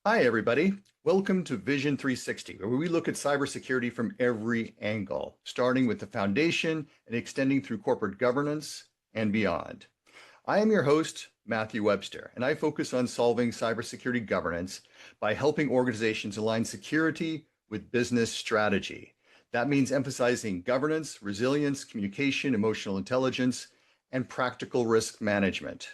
Hi, everybody. Welcome to Vision 360, where we look at cybersecurity from every angle, starting with the foundation and extending through corporate governance and beyond. I am your host, Matthew Webster, and I focus on solving cybersecurity governance by helping organizations align security with business strategy. That means emphasizing governance, resilience, communication, emotional intelligence, and practical risk management.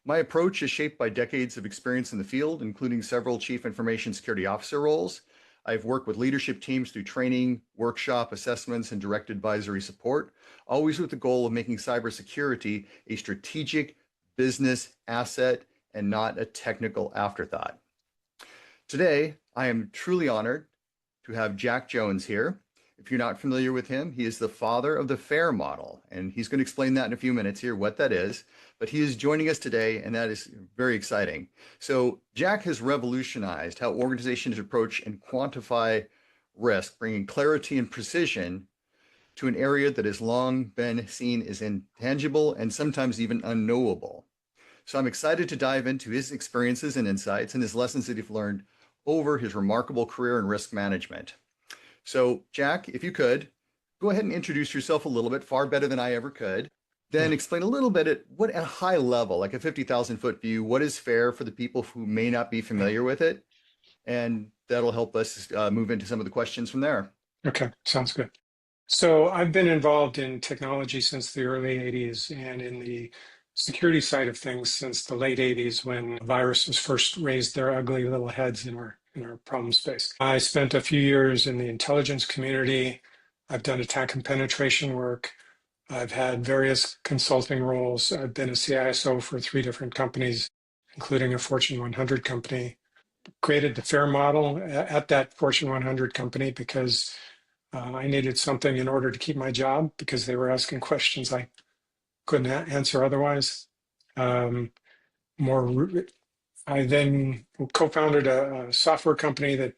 My approach is shaped by decades of experience in the field, including several chief information security officer roles. I've worked with leadership teams through training, workshop assessments, and direct advisory support, always with the goal of making cybersecurity a strategic business asset and not a technical afterthought. Today, I am truly honored to have Jack Jones here. If you're not familiar with him, he is the father of the FAIR model, and he's going to explain that in a few minutes here, what that is. But he is joining us today, and that is very exciting. So Jack has revolutionized how organizations approach and quantify risk, bringing clarity and precision to an area that has long been seen as intangible and sometimes even unknowable. So I'm excited to dive into his experiences and insights and his lessons that he's learned over his remarkable career in risk management. So, Jack, if you could, go ahead and introduce yourself a little bit, far better than I ever could. Then explain a little bit at a high level, like a 50,000 foot view, what is FAIR for the people who may not be familiar with it? And that'll help us move into some of the questions from there. Okay, sounds good. So I've been involved in technology since the early 80s and in the security side of things since the late 80s when viruses first raised their ugly little heads in our problem space. I spent a few years in the intelligence community. I've done attack and penetration work. I've had various consulting roles. I've been a CISO for 3 different companies, including a Fortune 100 company. Created the FAIR model at that Fortune 100 company because I needed something in order to keep my job because they were asking questions I couldn't answer otherwise. I then co-founded a software company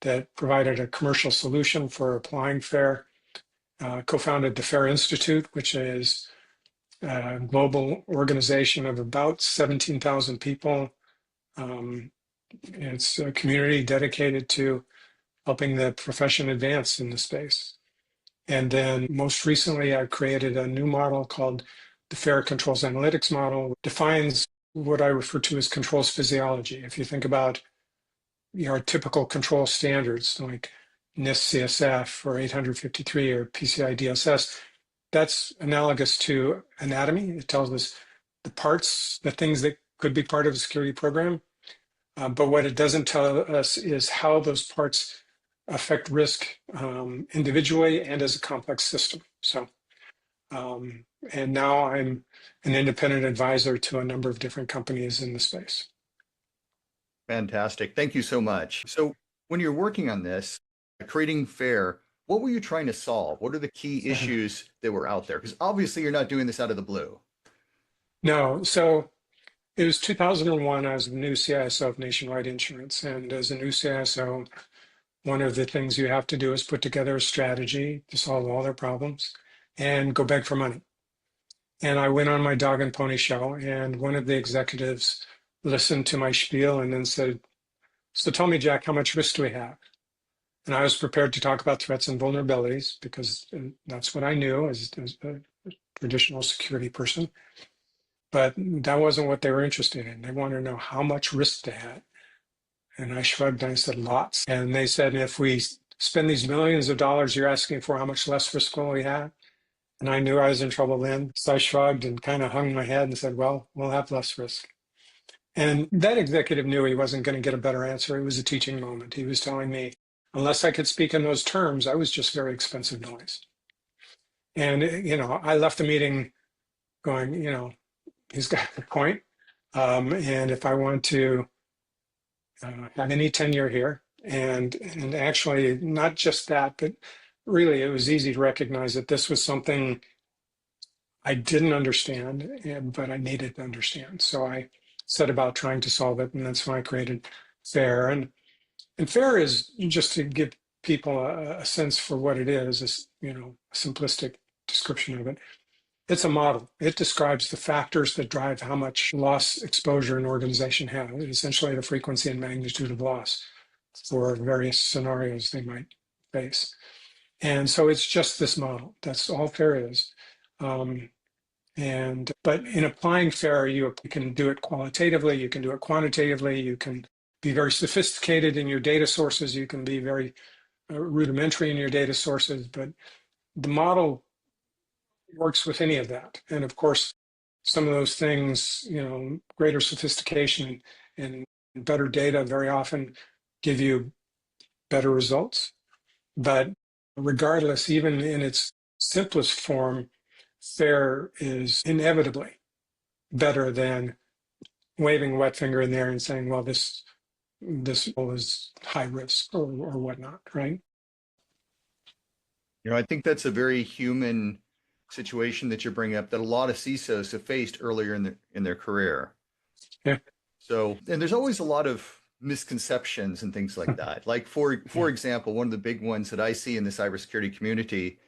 that provided a commercial solution for applying FAIR. Co-founded the FAIR Institute, which is a global organization of about 17,000 people. It's a community dedicated to helping the profession advance in the space. And then most recently, I created a new model called the FAIR Controls Analytics model, which defines what I refer to as controls physiology. If you think about your typical control standards like NIST CSF or 853 or PCI DSS, that's analogous to anatomy. It tells us the parts, the things that could be part of a security program. But what it doesn't tell us is how those parts affect risk individually and as a complex system. So, and now I'm an independent advisor to a number of different companies in the space. Fantastic. Thank you so much. So when you're working on this, creating FAIR, what were you trying to solve? What are the key issues that were out there? Because obviously you're not doing this out of the blue. No, so it was 2001. I was the new CISO of Nationwide Insurance. And as a new CISO, one of the things you have to do is put together a strategy to solve all their problems and go beg for money. And I went on my dog and pony show, and one of the executives listened to my spiel and then said, "So tell me, Jack, how much risk do we have?" And I was prepared to talk about threats and vulnerabilities because that's what I knew as a traditional security person. But that wasn't what they were interested in. They wanted to know how much risk they had. And I shrugged and I said, lots. And they said, if we spend these millions of dollars you're asking for, how much less risk will we have? And I knew I was in trouble then. So I shrugged and kind of hung my head and said, well, we'll have less risk. And that executive knew he wasn't going to get a better answer. It was a teaching moment. He was telling me, unless I could speak in those terms, I was just very expensive noise. And, I left the meeting going, he's got a point. And if I want to have any tenure here, and actually not just that, but really it was easy to recognize that this was something I didn't understand, but I needed to understand. So I set about trying to solve it, and that's why I created FAIR. And FAIR is, just to give people a sense for what it is, a simplistic description of it. It's a model. It describes the factors that drive how much loss exposure an organization has, essentially the frequency and magnitude of loss for various scenarios they might face. And so it's just this model. That's all FAIR is. But in applying FAIR, you can do it qualitatively, you can do it quantitatively, you can be very sophisticated in your data sources, you can be very rudimentary in your data sources, but the model works with any of that. And of course, some of those things, greater sophistication and better data very often give you better results. But regardless, even in its simplest form, FAIR is inevitably better than waving a wet finger in there and saying, well, this is high risk or whatnot, right? I think that's a very human situation that you're bringing up that a lot of CISOs have faced earlier in their career. Yeah. So, and there's always a lot of misconceptions and things like that. Like for example, one of the big ones that I see in the cybersecurity community,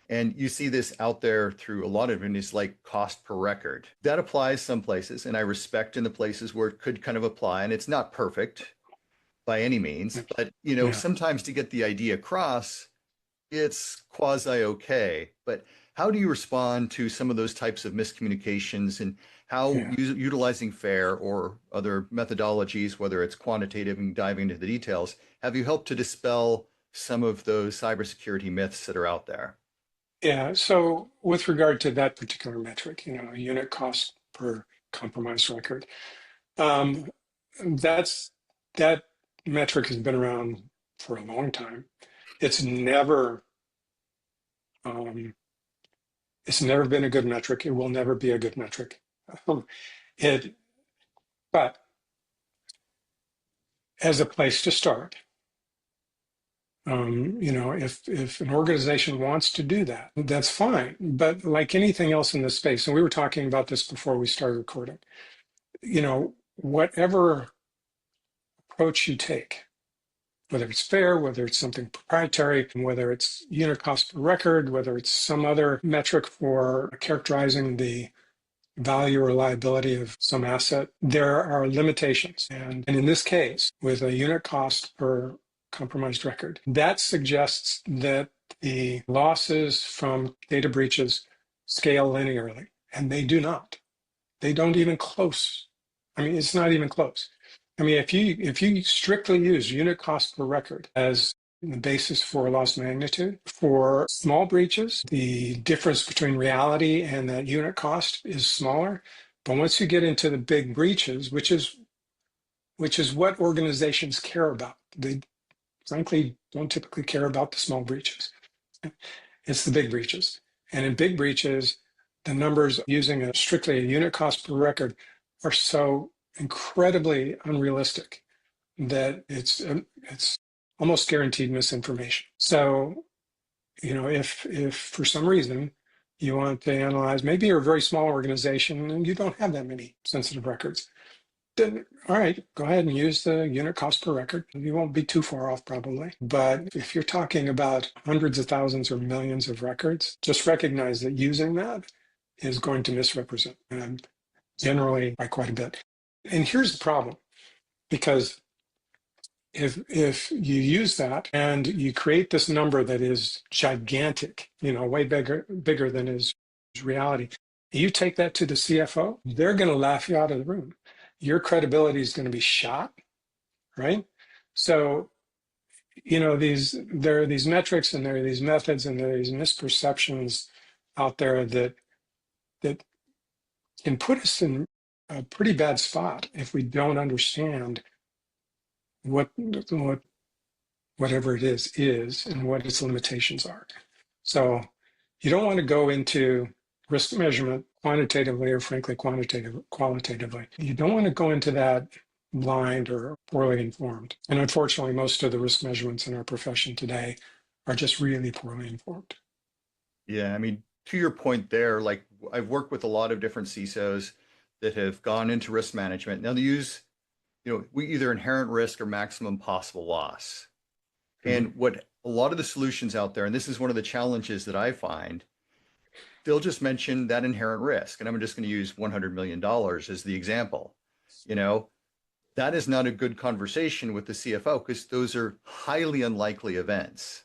and you see this out there through a lot of it, is like cost per record. That applies some places, and I respect in the places where it could kind of apply, and it's not perfect by any means, but Yeah. sometimes to get the idea across, it's quasi okay. But how do you respond to some of those types of miscommunications, and how Yeah. utilizing FAIR or other methodologies, whether it's quantitative and diving into the details, have you helped to dispel some of those cybersecurity myths that are out there? Yeah. So with regard to that particular metric, unit cost per compromised record, um, that metric has been around for a long time. It's never um, it's never been a good metric. It will never be a good metric. It, but as a place to start, if an organization wants to do that, that's fine. But like anything else in this space, and we were talking about this before we started recording, whatever approach you take, whether it's FAIR, whether it's something proprietary, whether it's unit cost per record, whether it's some other metric for characterizing the value or liability of some asset, there are limitations. And in this case, with a unit cost per compromised record, that suggests that the losses from data breaches scale linearly, and they do not. They don't even close. I mean, it's not even close. I mean, if you strictly use unit cost per record as the basis for loss magnitude, for small breaches, the difference between reality and that unit cost is smaller. But once you get into the big breaches, which is what organizations care about, they frankly don't typically care about the small breaches. It's the big breaches. And in big breaches, the numbers using strictly a unit cost per record are so incredibly unrealistic that it's almost guaranteed misinformation. So, if for some reason you want to analyze, maybe you're a very small organization and you don't have that many sensitive records, then all right, go ahead and use the unit cost per record. You won't be too far off probably. But if you're talking about hundreds of thousands or millions of records, just recognize that using that is going to misrepresent, and generally by quite a bit. And here's the problem, because if you use that and you create this number that is gigantic, way bigger than is reality, you take that to the CFO, they're going to laugh you out of the room. Your credibility is going to be shot, right? So, there are these metrics and there are these methods and there are these misperceptions out there that can put us in a pretty bad spot if we don't understand what whatever it is and what its limitations are. So you don't want to go into risk measurement quantitatively or frankly qualitatively. You don't want to go into that blind or poorly informed. And unfortunately, most of the risk measurements in our profession today are just really poorly informed. Yeah, I mean, to your point there, like I've worked with a lot of different CISOs that have gone into risk management. Now they use, we either inherent risk or maximum possible loss. Mhm. And what a lot of the solutions out there, and this is one of the challenges that I find, they'll just mention that inherent risk. And I'm just going to use $100 million as the example. You know, that is not a good conversation with the CFO because those are highly unlikely events.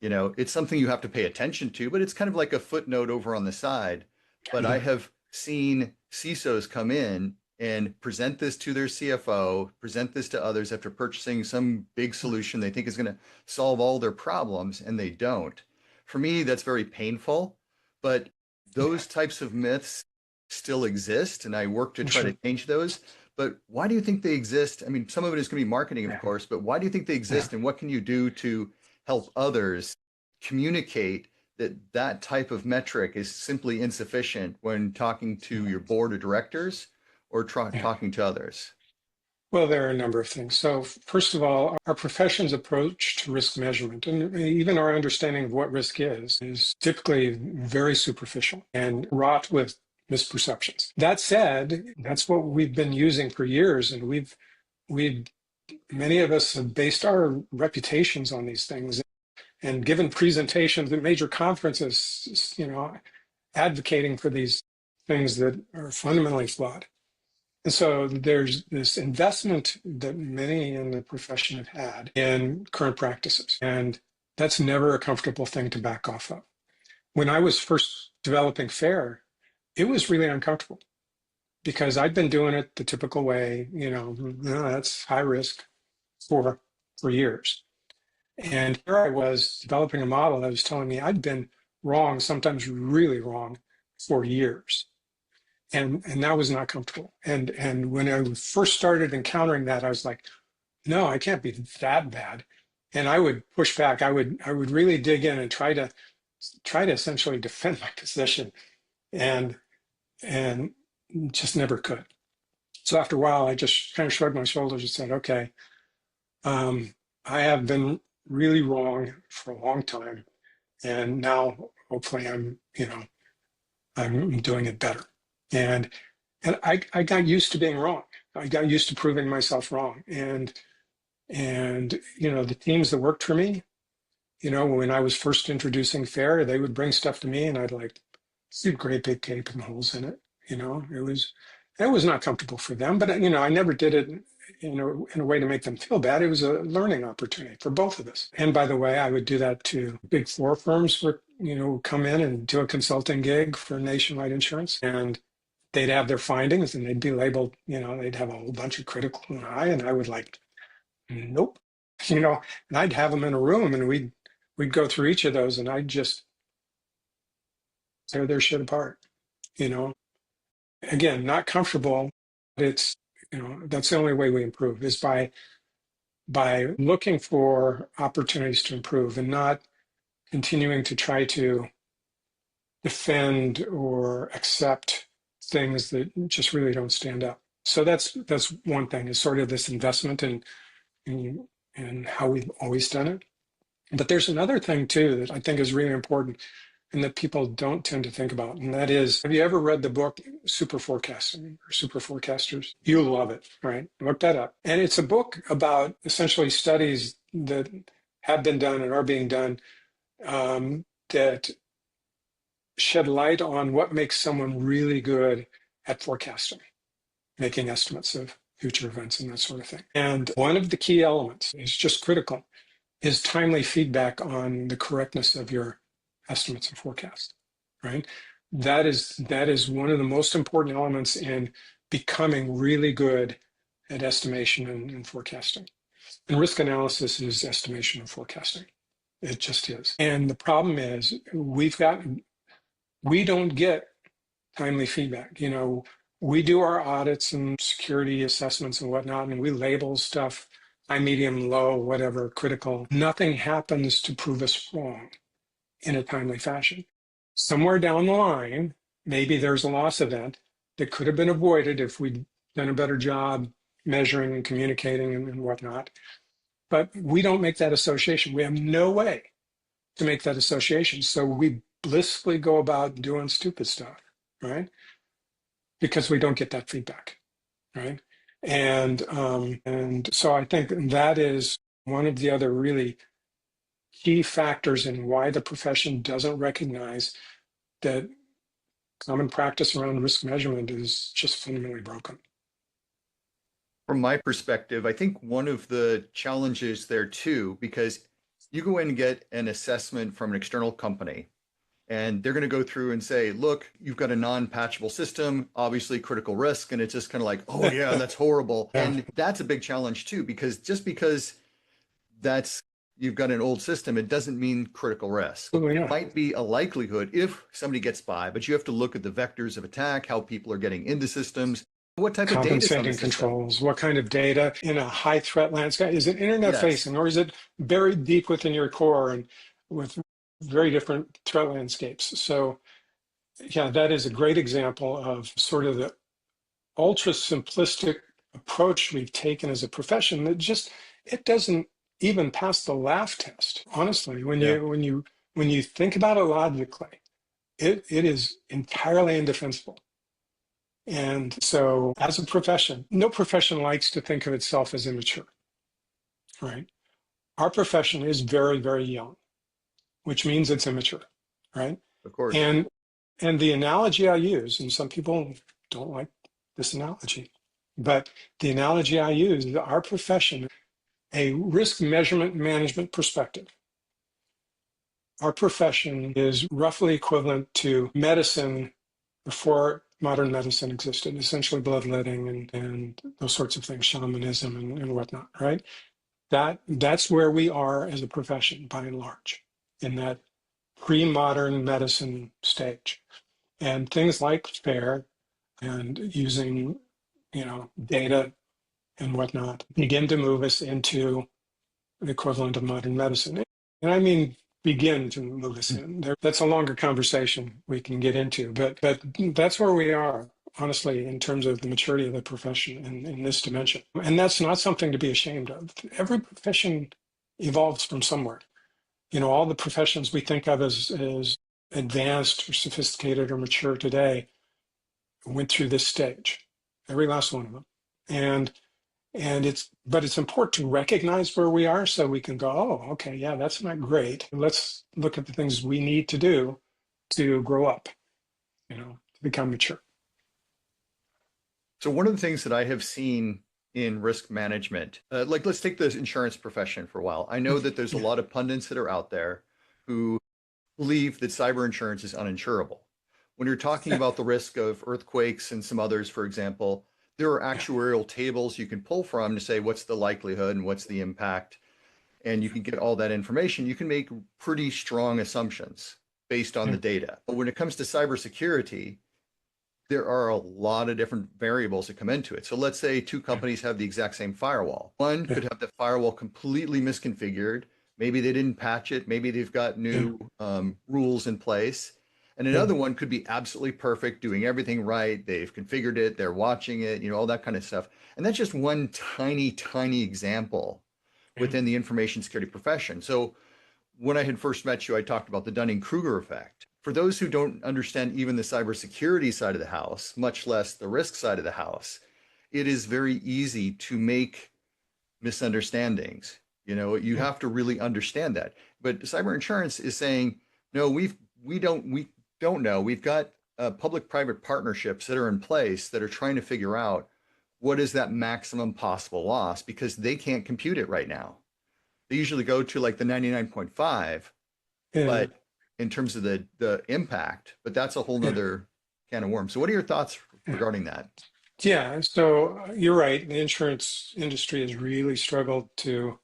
You know, it's something you have to pay attention to, but it's kind of like a footnote over on the side. But I have seen CISOs come in and present this to their CFO, present this to others after purchasing some big solution they think is going to solve all their problems, and they don't. For me, that's very painful, but Yeah, those types of myths still exist, and I work to for try to sure. change those. But why do you think they exist? I mean, some of it is going to be marketing, of Yeah, course, but why do you think they yeah, exist, and what can you do to help others communicate that that type of metric is simply insufficient when talking to your board of directors or yeah. talking to others? Well, there are a number of things. So, first of all, our profession's approach to risk measurement and even our understanding of what risk is typically very superficial and wrought with misperceptions. That said, that's what we've been using for years, and we've many of us have based our reputations on these things and given presentations at major conferences, advocating for these things that are fundamentally flawed. And so there's this investment that many in the profession have had in current practices. And that's never a comfortable thing to back off of. When I was first developing FAIR, it was really uncomfortable because I'd been doing it the typical way, no, that's high risk for years. And here I was developing a model that was telling me I'd been wrong, sometimes really wrong, for years. And that was not comfortable. And when I first started encountering that, I was like, no, I can't be that bad. And I would push back. I would really dig in and try to essentially defend my position, and and just never could. So after a while, I just kind of shrugged my shoulders and said, okay, um, I have been really wrong for a long time, and now hopefully I'm doing it better. And I got used to being wrong. I got used to proving myself wrong. And the teams that worked for me, when I was first introducing FAIR, they would bring stuff to me and I'd like see great big gaping holes in it. It was not comfortable for them, but I never did it in a way to make them feel bad. It was a learning opportunity for both of us. And by the way, I would do that to big four firms for, come in and do a consulting gig for nationwide insurance. And they'd have their findings and they'd be labeled, they'd have a whole bunch of critical and I would like, nope, and I'd have them in a room and we'd go through each of those and I'd just tear their shit apart, you know. Again, not comfortable, but it's, that's the only way we improve is by looking for opportunities to improve and not continuing to try to defend or accept things that just really don't stand up. So that's one thing is sort of this investment in how we've always done it. But there's another thing too that I think is really important and that people don't tend to think about. And that is, have you ever read the book Super Forecasting or Super Forecasters? You'll love it, right? Look that up. And it's a book about essentially studies that have been done and are being done that shed light on what makes someone really good at forecasting, making estimates of future events and that sort of thing. And one of the key elements is just critical is timely feedback on the correctness of your estimates and forecasts, right? That is one of the most important elements in becoming really good at estimation and forecasting. And risk analysis is estimation and forecasting. It just is. And the problem is we don't get timely feedback. We do our audits and security assessments and whatnot, and we label stuff high, medium, low, whatever, critical. Nothing happens to prove us wrong in a timely fashion. Somewhere down the line, maybe there's a loss event that could have been avoided if we'd done a better job measuring and communicating and whatnot. But we don't make that association. We have no way to make that association. So we blissfully go about doing stupid stuff, right? Because we don't get that feedback, right? And so I think that is one of the other really key factors in why the profession doesn't recognize that common practice around risk measurement is just fundamentally broken. From my perspective, I think one of the challenges there too, because you go in and get an assessment from an external company, and they're going to go through and say, look, you've got a non-patchable system, obviously critical risk. And it's just kind of like, oh, yeah, that's horrible. Yeah, And that's a big challenge too, because just because that's you've got an old system, it doesn't mean critical risk. absolutely It not. might be a likelihood if somebody gets by, but you have to look at the vectors of attack, how people are getting into systems, what type of data is on the Compensating system. controls, what kind of data in a high threat landscape? Is it internet Yes, facing or is it buried deep within your core and with very different threat landscapes? So, yeah, that is a great example of sort of the ultra simplistic approach we've taken as a profession that just it doesn't even pass the laugh test. Honestly, yeah, when you think about it logically, it is entirely indefensible. And so, as a profession, no profession likes to think of itself as immature, right? Our profession is very, very young, which means it's immature, right? of course. And the analogy I use, and some people don't like this analogy, but the analogy I use is our profession, a risk measurement management perspective. Our profession is roughly equivalent to medicine before modern medicine existed, essentially bloodletting and those sorts of things, shamanism and whatnot, right? That's where we are as a profession by and large, in that pre-modern medicine stage. And things like FAIR and using, data and whatnot begin to move us into the equivalent of modern medicine. And I mean, begin to move us in. That's a longer conversation we can get into, but that's where we are, honestly, in terms of the maturity of the profession in this dimension. And that's not something to be ashamed of. Every profession evolves from somewhere. All the professions we think of as advanced or sophisticated or mature today went through this stage, every last one of them. But it's important to recognize where we are so we can go, oh, okay, yeah, that's not great. Let's look at the things we need to do to grow up, to become mature. So one of the things that I have seen in risk management, like let's take the insurance profession for a while. I know that there's a Yeah, lot of pundits that are out there who believe that cyber insurance is uninsurable. When you're talking about the risk of earthquakes and some others, for example, there are yeah, actuarial tables you can pull from to say what's the likelihood and what's the impact. And you can get all that information. You can make pretty strong assumptions based on the yeah, data. But when it comes to cybersecurity, there are a lot of different variables that come into it. So let's say two yeah, companies have the exact same firewall. One yeah, could have the firewall completely misconfigured. Maybe they didn't patch it. Maybe they've got yeah, new rules in place. And yeah, another one could be absolutely perfect, doing everything right. They've configured it, they're watching it, all that kind of stuff. And that's just one tiny, tiny example yeah, within the information security profession. So when I had first met you, I talked about the Dunning-Kruger effect. For those who don't understand even the cybersecurity side of the house, much less the risk side of the house, it is very easy to make misunderstandings. You yeah, have to really understand that. But cyber insurance is saying, no, we don't know. We've got public-private partnerships that are in place that are trying to figure out what is that maximum possible loss because they can't compute it right now. They usually go to like the 99.5, yeah, but in terms of the impact, but that's a whole yeah, nother can of worms. So what are your thoughts yeah. regarding that? Yeah, so you're right. The insurance industry has really struggled to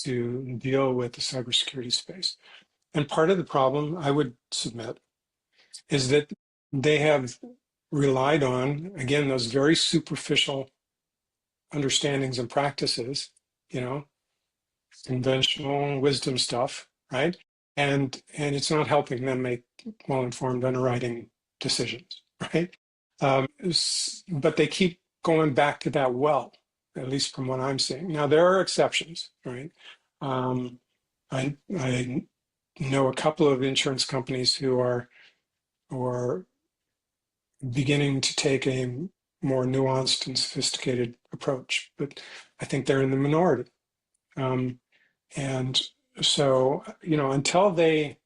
deal with the cybersecurity space. And part of the problem, I would submit, is that they have relied on, again, those very superficial understandings and practices, you know, conventional wisdom stuff, right? And it's not helping them make well-informed underwriting decisions, right? But they keep going back to that well, at least from what I'm seeing. Now there are exceptions, right? Um, I know a couple of insurance companies who are beginning to take a more nuanced and sophisticated approach, but I think they're in the minority. Um, and so, until they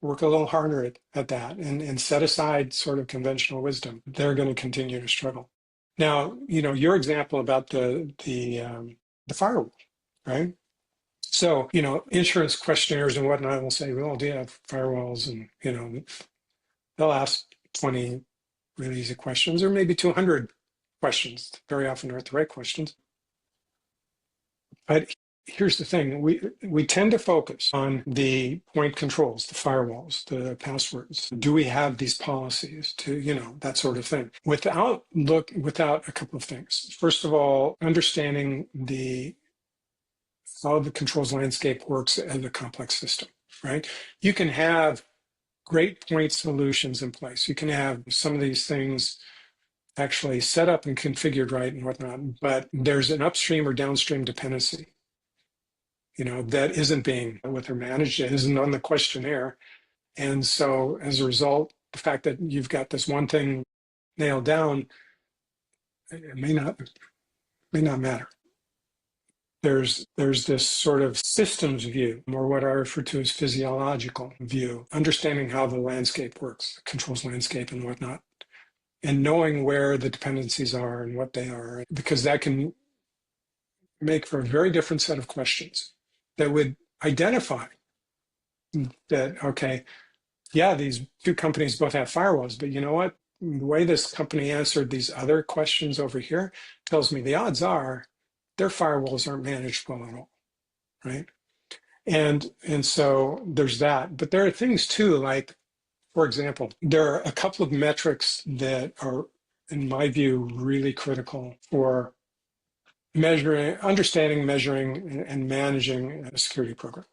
work a little harder at that and set aside sort of conventional wisdom, they're going to continue to struggle. Now, your example about the firewall, right? So, insurance questionnaires and whatnot will say, well, do you have firewalls? And, they'll ask 20 really easy questions or maybe 200 questions. Very often aren't the right questions. But here's the thing, we tend to focus on the point controls, the firewalls, the passwords. Do we have these policies to, that sort of thing, without a couple of things. First of all, understanding how the controls landscape works as a complex system, right? You can have great point solutions in place. You can have some of these things actually set up and configured right and whatnot, but there's an upstream or downstream dependency, that isn't being with or managed, it isn't on the questionnaire. And so as a result, the fact that you've got this one thing nailed down, it may not matter. There's this sort of systems view, or what I refer to as physiological view, understanding how the landscape works, controls landscape and whatnot, and knowing where the dependencies are and what they are, because that can make for a very different set of questions that would identify that, okay, yeah, these two companies both have firewalls, but you know what? The way this company answered these other questions over here tells me the odds are their firewalls aren't managed well at all, right? And so there's that. But there are things too, like, for example, there are a couple of metrics that are, in my view, really critical for understanding, measuring, and managing a security program.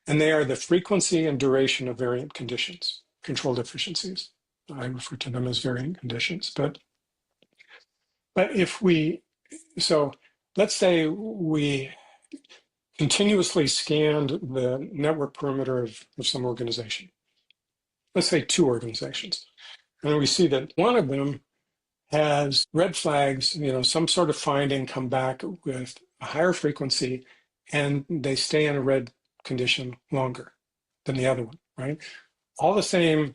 And they are the frequency and duration of variant conditions, control deficiencies. I refer to them as variant conditions. But so let's say we continuously scanned the network perimeter of some organization. Let's say two organizations. And we see that one of them has red flags, some sort of finding come back with a higher frequency, and they stay in a red condition longer than the other one, right? All the same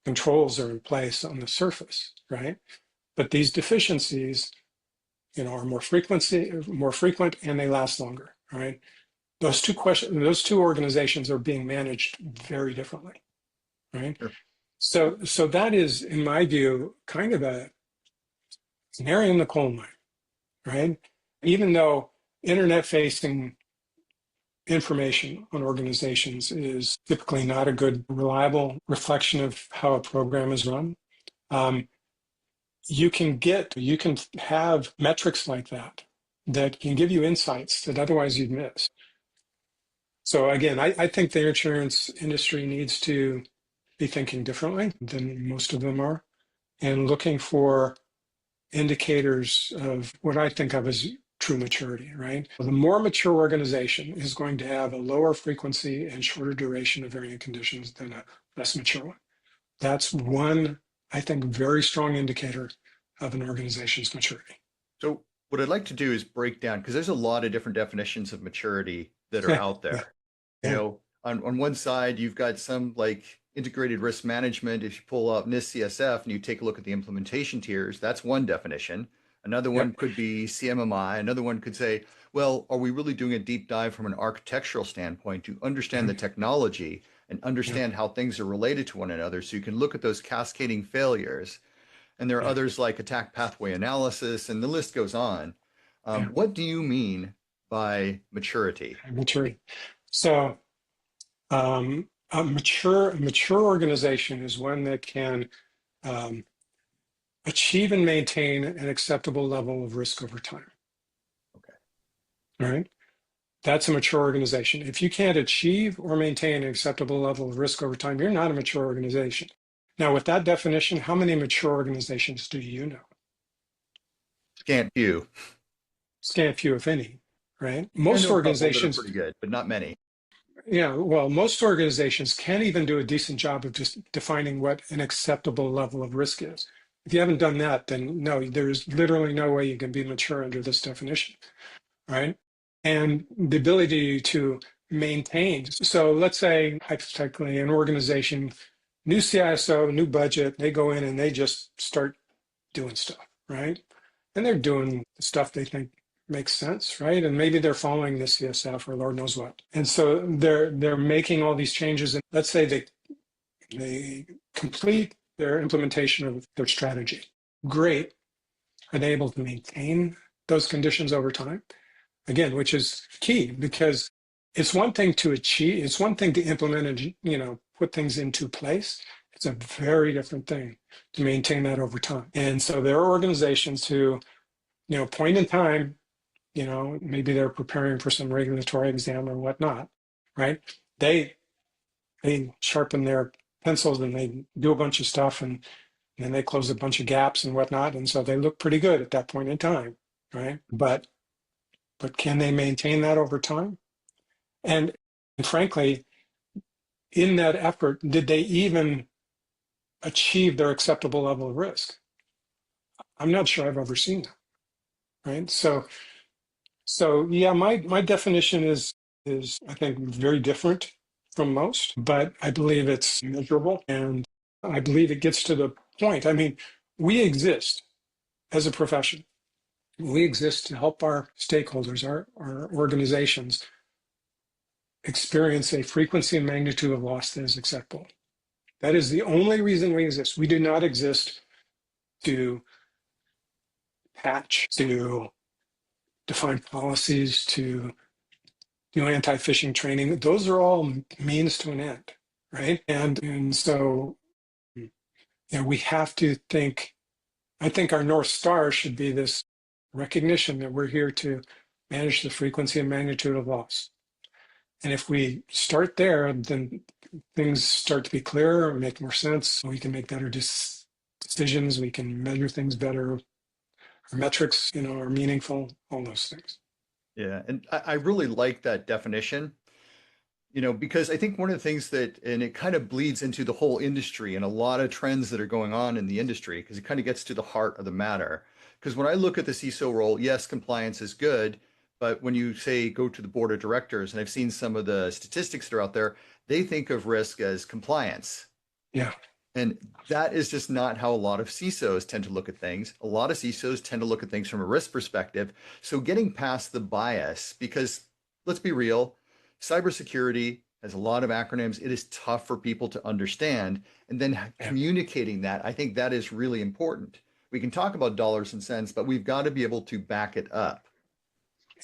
controls are in place on the surface, right? But these deficiencies, are more frequent, and they last longer, right? Those two organizations are being managed very differently, right? Sure. So that is, in my view, kind of a canary in the coal mine, right? Even though internet-facing information on organizations is typically not a good, reliable reflection of how a program is run, you can have metrics like that can give you insights that otherwise you'd miss. So again, I think the insurance industry needs to be thinking differently than most of them are, and looking for indicators of what I think of as true maturity, right? The more mature organization is going to have a lower frequency and shorter duration of variant conditions than a less mature one. That's one, I think, very strong indicator of an organization's maturity. So what I'd like to do is break down, because there's a lot of different definitions of maturity that are out there. Yeah. On one side, you've got some like integrated risk management. If you pull up NIST CSF and you take a look at the implementation tiers, that's one definition. Another one could be CMMI. Another one could say, well, are we really doing a deep dive from an architectural standpoint to understand the technology and understand how things are related to one another, so you can look at those cascading failures? And there are others like attack pathway analysis, and the list goes on. What do you mean by maturity? Maturity. So a mature organization is one that can achieve and maintain an acceptable level of risk over time. Okay. All right. That's a mature organization. If you can't achieve or maintain an acceptable level of risk over time, you're not a mature organization. Now, with that definition, how many mature organizations do you know? Scant few. Scant few, if any, right? Most organizations are pretty good, but not many. Yeah, well, most organizations can't even do a decent job of just defining what an acceptable level of risk is. If you haven't done that, then no, there's literally no way you can be mature under this definition, right? And the ability to maintained. So let's say hypothetically an organization, new CISO, new budget, they go in and they just start doing stuff, right? And they're doing the stuff they think makes sense, right? And maybe they're following the CSF or Lord knows what. And so they're making all these changes. And let's say they complete their implementation of their strategy. Great. Are they able to maintain those conditions over time? Again, which is key, because it's one thing to achieve, it's one thing to implement and, put things into place. It's a very different thing to maintain that over time. And so there are organizations who, point in time, maybe they're preparing for some regulatory exam or whatnot, right? They sharpen their pencils and they do a bunch of stuff, and then they close a bunch of gaps and whatnot. And so they look pretty good at that point in time, right? But can they maintain that over time? And frankly, in that effort, did they even achieve their acceptable level of risk? I'm not sure I've ever seen that, right? So yeah, my definition is I think very different from most, but I believe it's measurable, and I believe it gets to the point. I mean, we exist as a profession. We exist to help our stakeholders, our organizations experience a frequency and magnitude of loss that is acceptable. That is the only reason we exist. We do not exist to patch, to define policies, to do anti-phishing training. Those are all means to an end, right? And so we have to think, I think our North Star should be this recognition that we're here to manage the frequency and magnitude of loss. And if we start there, then things start to be clearer and make more sense. We can make better decisions. We can measure things better. Our metrics, are meaningful, all those things. Yeah, and I really like that definition, because I think one of the things and it kind of bleeds into the whole industry and a lot of trends that are going on in the industry, because it kind of gets to the heart of the matter. Because when I look at the CISO role, yes, compliance is good, but when you say go to the board of directors, and I've seen some of the statistics that are out there, they think of risk as compliance. Yeah. And that is just not how a lot of CISOs tend to look at things. A lot of CISOs tend to look at things from a risk perspective. So getting past the bias, because let's be real, cybersecurity has a lot of acronyms. It is tough for people to understand. And then communicating that, I think that is really important. We can talk about dollars and cents, but we've got to be able to back it up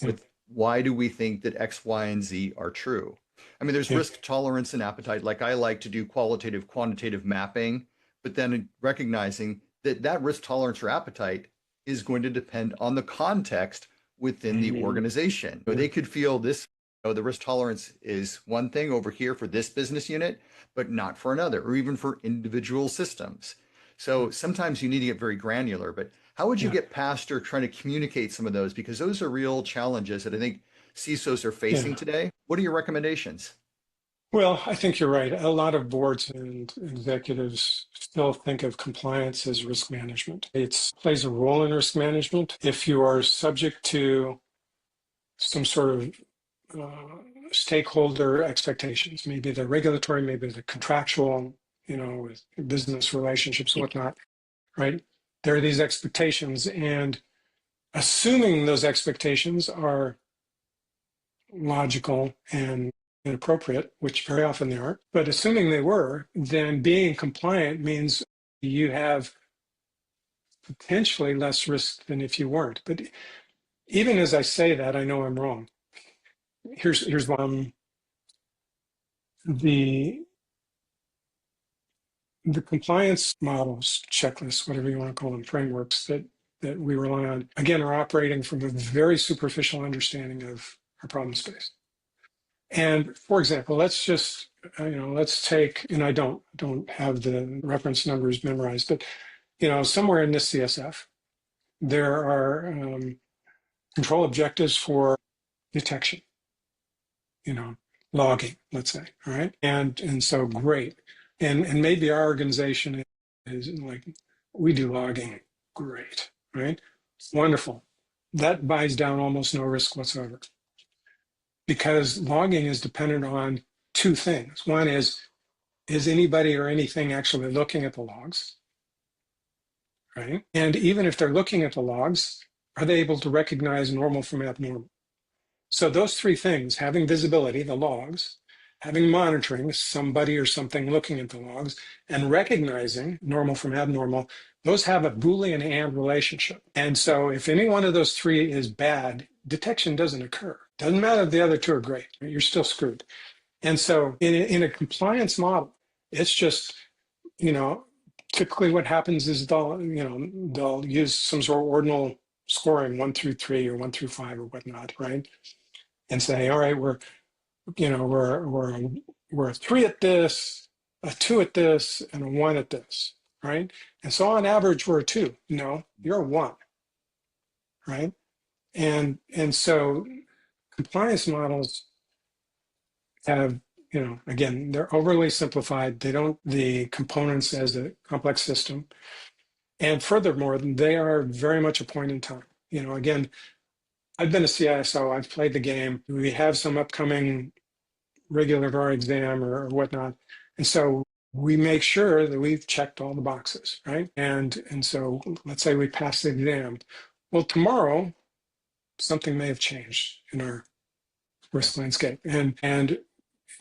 with why do we think that X, Y, and Z are true? I mean, there's risk tolerance and appetite. Like I like to do qualitative, quantitative mapping, but then recognizing that risk tolerance or appetite is going to depend on the context within the organization. They could feel this, the risk tolerance is one thing over here for this business unit, but not for another, or even for individual systems. So sometimes you need to get very granular, but how would you get past or trying to communicate some of those? Because those are real challenges that I think CISOs are facing today. What are your recommendations? Well, I think you're right. A lot of boards and executives still think of compliance as risk management. It plays a role in risk management. If you are subject to some sort of stakeholder expectations, maybe the regulatory, maybe the contractual, with business relationships, whatnot, right? There are these expectations, and assuming those expectations are logical and appropriate, which very often they aren't, but assuming they were, then being compliant means you have potentially less risk than if you weren't. But even as I say that, I know I'm wrong. Here's why. The compliance models, checklists, whatever you want to call them, frameworks that we rely on, again, are operating from a very superficial understanding of our problem space. And for example, let's just, let's take, and I don't have the reference numbers memorized, but, somewhere in this CSF, there are control objectives for detection, logging, let's say, all right? And so great. And maybe our organization is like, we do logging, great, right? Wonderful. That buys down almost no risk whatsoever. because logging is dependent on two things. One is anybody or anything actually looking at the logs, right? And even if they're looking at the logs, are they able to recognize normal from abnormal? So those three things, having visibility, the logs, having monitoring, somebody or something looking at the logs, and recognizing normal from abnormal, those have a Boolean and relationship. And so if any one of those three is bad, detection doesn't occur. Doesn't matter if the other two are great, you're still screwed. And so in a compliance model, it's just, you know, typically what happens is they'll use some sort of ordinal scoring 1 through 3 or 1 through 5 or whatnot, right? And say, all right, we're a 3 at this, a 2 at this, and a 1 at this, right? And so on average, we're a 2. No, you're a 1, right? And so compliance models have, again, they're overly simplified. They don't the components as a complex system. And furthermore, they are very much a point in time. Again, I've been a CISO, I've played the game. We have some upcoming regulatory exam or whatnot. And so we make sure that we've checked all the boxes, right? And so let's say we pass the exam. Well, tomorrow, something may have changed in our risk landscape. And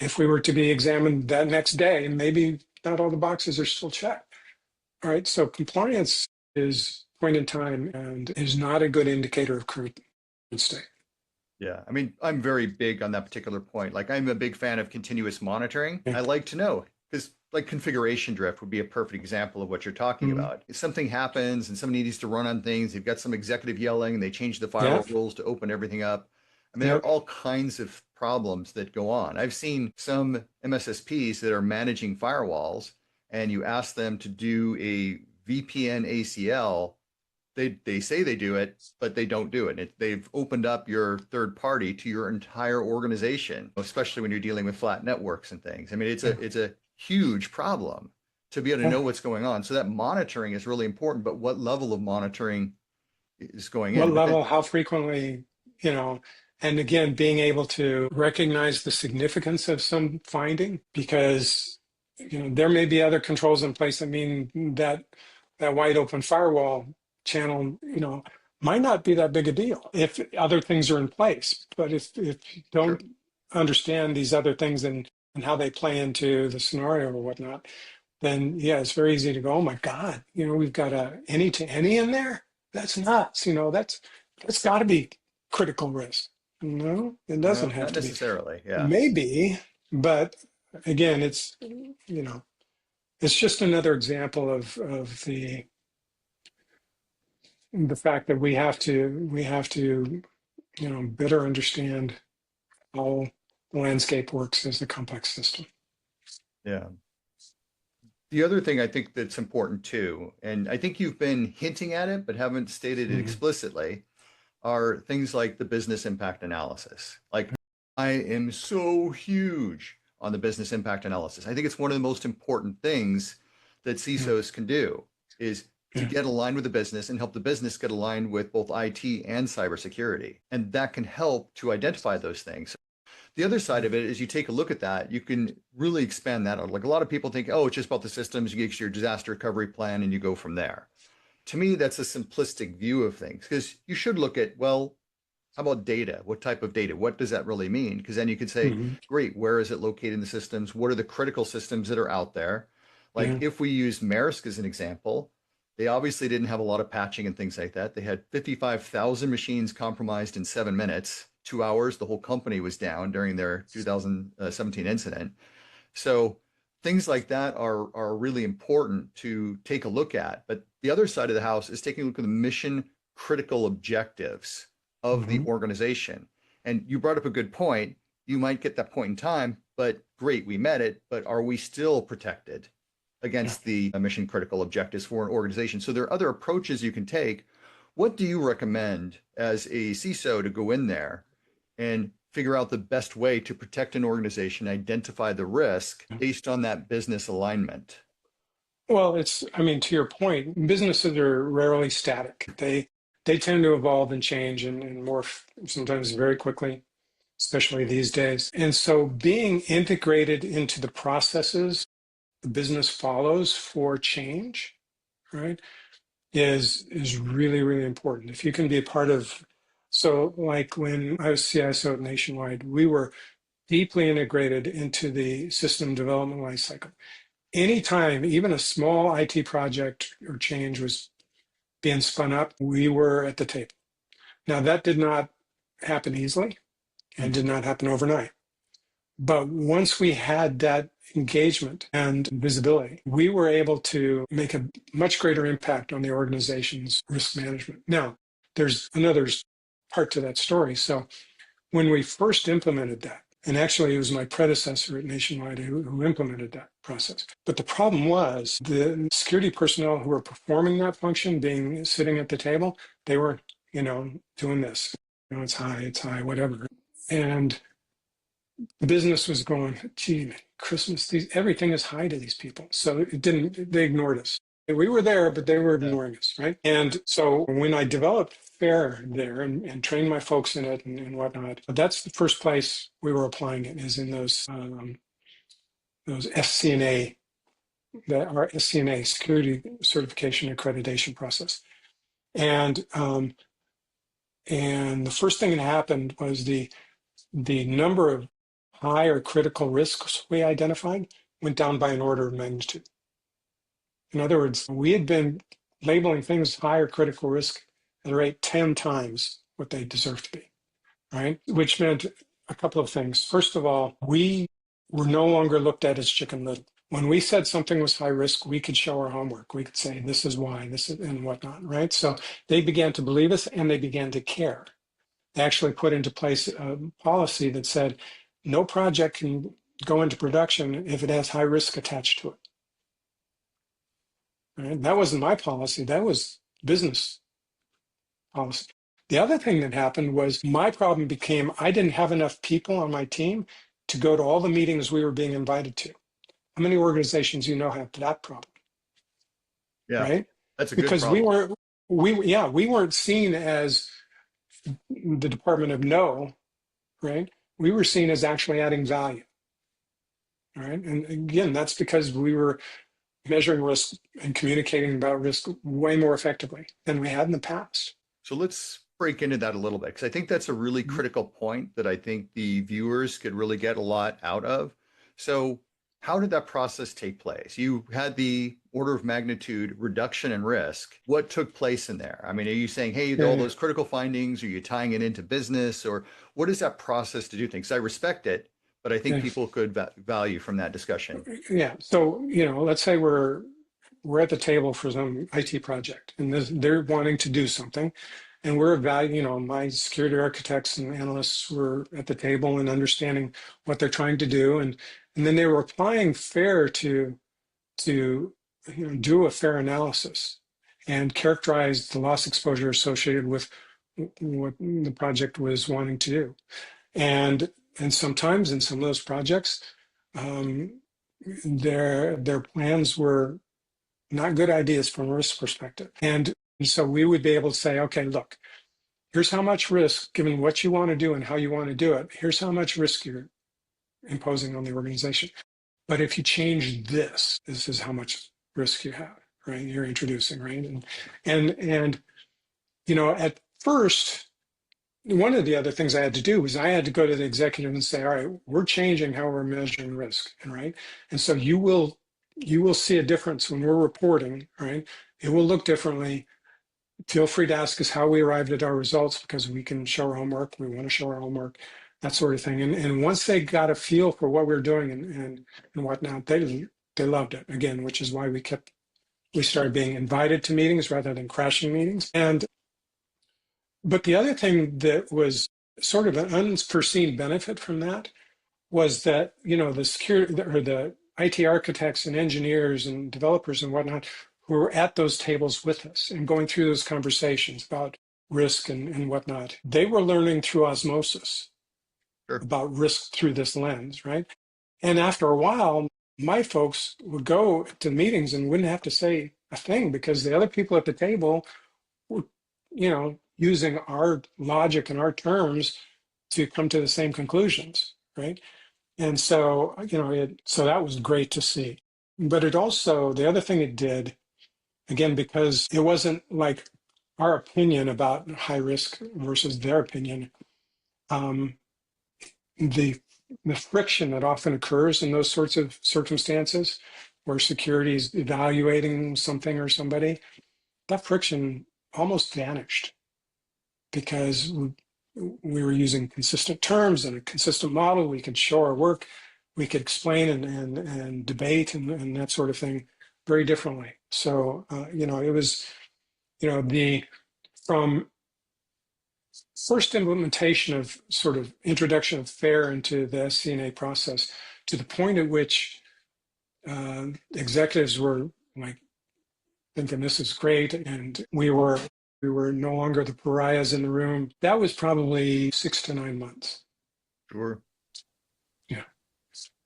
if we were to be examined that next day, maybe not all the boxes are still checked. All right. So compliance is point in time and is not a good indicator of current state. Yeah, I mean, I'm very big on that particular point. Like, I'm a big fan of continuous monitoring. Yeah. I like to know because, like, configuration drift would be a perfect example of what you're talking Mhm. about. If something happens and somebody needs to run on things, you've got some executive yelling and they change the Yeah. firewall rules to open everything up. I mean, there Yeah. are all kinds of problems that go on. I've seen some MSSPs that are managing firewalls, and you ask them to do a VPN ACL. They say they do it, but they don't do it. They've opened up your third party to your entire organization, especially when you're dealing with flat networks and things. I mean, Yeah. it's a huge problem to be able to Yeah. know what's going on. So that monitoring is really important, but what level of monitoring is going What in? But then, level, how frequently, you know, and again, being able to recognize the significance of some finding, because, there may be other controls in place that mean that wide open firewall channel, might not be that big a deal if other things are in place. But if you sure. don't understand these other things and how they play into the scenario or whatnot, then yeah, it's very easy to go, oh my God, we've got a any to any in there. That's nuts. That's got to be critical risk. No, it doesn't No, have not to be. necessarily. Yeah. Maybe, but again, it's just another example of the fact that we have to better understand how the landscape works as a complex system. Yeah. The other thing I think that's important too, and I think you've been hinting at it, but haven't stated it Mhm. explicitly, are things like the business impact analysis. Like, I am so huge on the business impact analysis. I think it's one of the most important things that Yeah, CISOs can do is to yeah, get aligned with the business and help the business get aligned with both IT and cybersecurity. And that can help to identify those things. The other side yeah. of it is you take a look at that, you can really expand that out. Like, a lot of people think, oh, it's just about the systems, you get your disaster recovery plan and you go from there. To me, that's a simplistic view of things because you should look at, well, how about data? What type of data? What does that really mean? Because then you could say, Mhm. great, where is it located in the systems? What are the critical systems that are out there? Like, Yeah, if we use Maersk as an example, they obviously didn't have a lot of patching and things like that. They had 55,000 machines compromised in 7 minutes, 2 hours. The whole company was down during their 2017 incident. So things like that are really important to take a look at. But the other side of the house is taking a look at the mission critical objectives of the mhm. organization. And you brought up a good point. You might get that point in time, but great, we met it. But are we still protected Yeah. against the mission critical objectives for an organization? So there are other approaches you can take. What do you recommend as a CISO to go in there and figure out the best way to protect an organization, identify the risk based on that business alignment? Well, I mean, to your point, businesses are rarely static. They tend to evolve and change and morph sometimes very quickly. especially these days. And so being integrated into the processes the business follows for change, right, is really, really important. If you can be a part of, so like when I was CISO at Nationwide, we were deeply integrated into the system development lifecycle. Anytime, even a small IT project or change was being spun up, we were at the table. Now, that did not happen easily and did not happen overnight. But once we had that engagement and visibility, we were able to make a much greater impact on the organization's risk management. Now, there's another part to that story. So when we first implemented that, and actually it was my predecessor at Nationwide who implemented that process. But the problem was the security personnel who were performing that function, being sitting at the table, they were, doing this. It's high, whatever. And the business was going, gee, man, Christmas, everything is high to these people. So they ignored us. We were there, but they were ignoring us, right? And so when I developed FAIR there and trained my folks in it and whatnot, that's the first place we were applying it is in those SCNA, our SCNA security certification accreditation process. And the first thing that happened was the number of high or critical risks we identified went down by an order of magnitude. In other words, we had been labeling things high or critical risk at a rate 10 times what they deserve to be, right? Which meant a couple of things. First of all, we were no longer looked at as chicken little. When we said something was high risk, we could show our homework. We could say, this is why, this is, and whatnot, right? So they began to believe us and they began to care. They actually put into place a policy that said no project can go into production if it has high risk attached to it. Right? That wasn't my policy. That was business policy. The other thing that happened was my problem became I didn't have enough people on my team to go to all the meetings we were being invited to. How many organizations have that problem? Yeah, right? that's a good Because problem. we weren't seen as the Department of No, right? We were seen as actually adding value. All right. And again, that's because we were measuring risk and communicating about risk way more effectively than we had in the past. So let's break into that a little bit because I think that's a really critical point that I think the viewers could really get a lot out of. So how did that process take place? You had the order of magnitude reduction in risk. What took place in there? I mean, are you saying, hey, all those critical findings, are you tying it into business, or what is that process to do things? I respect it, but I think people could value from that discussion. Yeah. So, let's say we're at the table for some IT project and they're wanting to do something. And we're evaluating, my security architects and analysts were at the table and understanding what they're trying to do. And then they were applying FAIR to do a FAIR analysis and characterize the loss exposure associated with what the project was wanting to do. And sometimes in some of those projects, their plans were not good ideas from a risk perspective. And so we would be able to say, okay, look, here's how much risk, given what you want to do and how you want to do it, here's how much risk you're imposing on the organization. But if you change this is how much risk you have, right? You're introducing, right? And at first, one of the other things I had to do was I had to go to the executive and say, all right, we're changing how we're measuring risk, right? And so you will see a difference when we're reporting, right? It will look differently. Feel free to ask us how we arrived at our results because we can show our homework. We want to show our homework, that sort of thing. And once they got a feel for what we're doing and whatnot, they loved it again, which is why we started being invited to meetings rather than crashing meetings. But the other thing that was sort of an unforeseen benefit from that was that, the security or the IT architects and engineers and developers and whatnot who were at those tables with us and going through those conversations about risk and whatnot, they were learning through osmosis about risk through this lens, right? And after a while, my folks would go to meetings and wouldn't have to say a thing because the other people at the table were, using our logic and our terms to come to the same conclusions, right? And so, so that was great to see. But it also, the other thing it did, again, because it wasn't like our opinion about high risk versus their opinion, um, the the friction that often occurs in those sorts of circumstances where security is evaluating something or somebody, that friction almost vanished because we were using consistent terms and a consistent model. We could show our work, we could explain and debate and that sort of thing very differently. So, it was, the from first implementation of sort of introduction of FAIR into the SCNA process to the point at which executives were like thinking this is great, and we were no longer the pariahs in the room. That was probably 6 to 9 months. Sure. Yeah.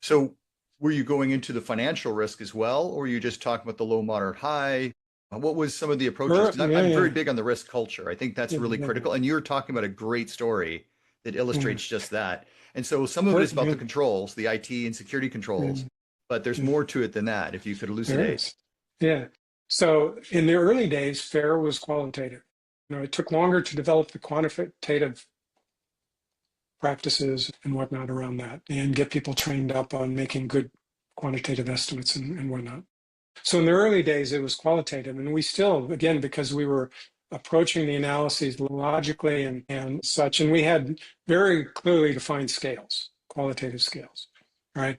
So were you going into the financial risk as well, or were you just talking about the low, moderate, high? What was some of the approaches? Because Yeah, I'm very yeah, big on the risk culture. I think that's yeah, really yeah, critical. And you're talking about a great story that yeah. illustrates just that. And so some of it is about Yeah, the controls, the IT and security yeah, controls, but there's yeah. more to it than that, if you could There elucidate. is. Yeah. So in the early days, FAIR was qualitative. It took longer to develop the quantitative practices and whatnot around that and get people trained up on making good quantitative estimates and whatnot. So in the early days, it was qualitative. And we still, again, because we were approaching the analyses logically and such, and we had very clearly defined scales, qualitative scales, right?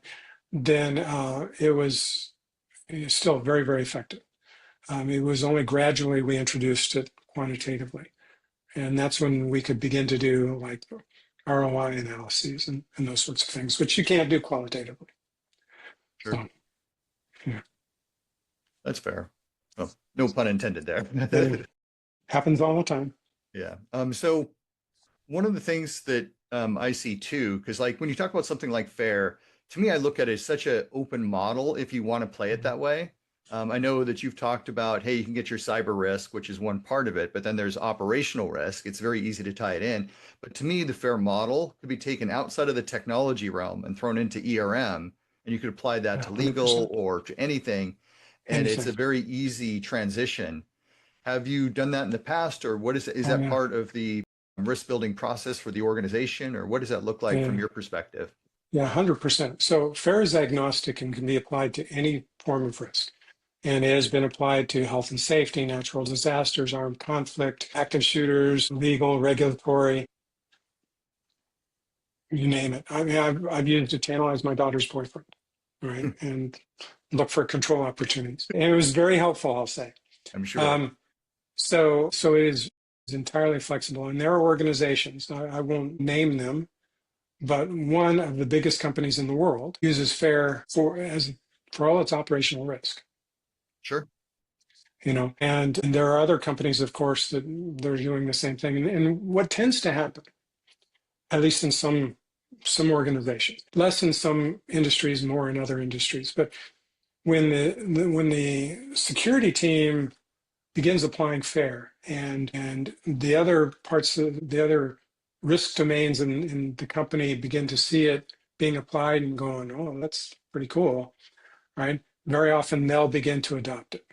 Then it was still very, very effective. It was only gradually we introduced it quantitatively. And that's when we could begin to do like ROI analyses and those sorts of things, which you can't do qualitatively. Sure. So, yeah, That's fair. Oh, no pun intended there. it happens all the time. Yeah. So one of the things that I see too, because like when you talk about something like FAIR, to me, I look at it as such an open model if you want to play it that way. I know that you've talked about, hey, you can get your cyber risk, which is one part of it, but then there's operational risk. It's very easy to tie it in. But to me, the FAIR model could be taken outside of the technology realm and thrown into ERM, and you could apply that Yeah, to legal 100%. or to anything. And it's a Anything. very easy transition. Have you done that in the past, or is Oh, that yeah. part of the risk building process for the organization, or what does that look like from Yeah. your perspective? Yeah, 100%. So FAIR is agnostic and can be applied to any form of risk. And it has been applied to health and safety, natural disasters, armed conflict, active shooters, legal, regulatory, you name it. I mean, I've used it to analyze my daughter's boyfriend, right? And look for control opportunities. And it was very helpful, I'll say. I'm sure. Um, so it is entirely flexible. And there are organizations, I won't name them, but one of the biggest companies in the world uses FAIR for all its operational risk. Sure. And there are other companies, of course, that they're doing the same thing. And what tends to happen, at least in some organizations, less in some industries, more in other industries, but when the security team begins applying FAIR and the other parts of the other risk domains in the company begin to see it being applied and going, oh, that's pretty cool, right? Very often they'll begin to adopt it,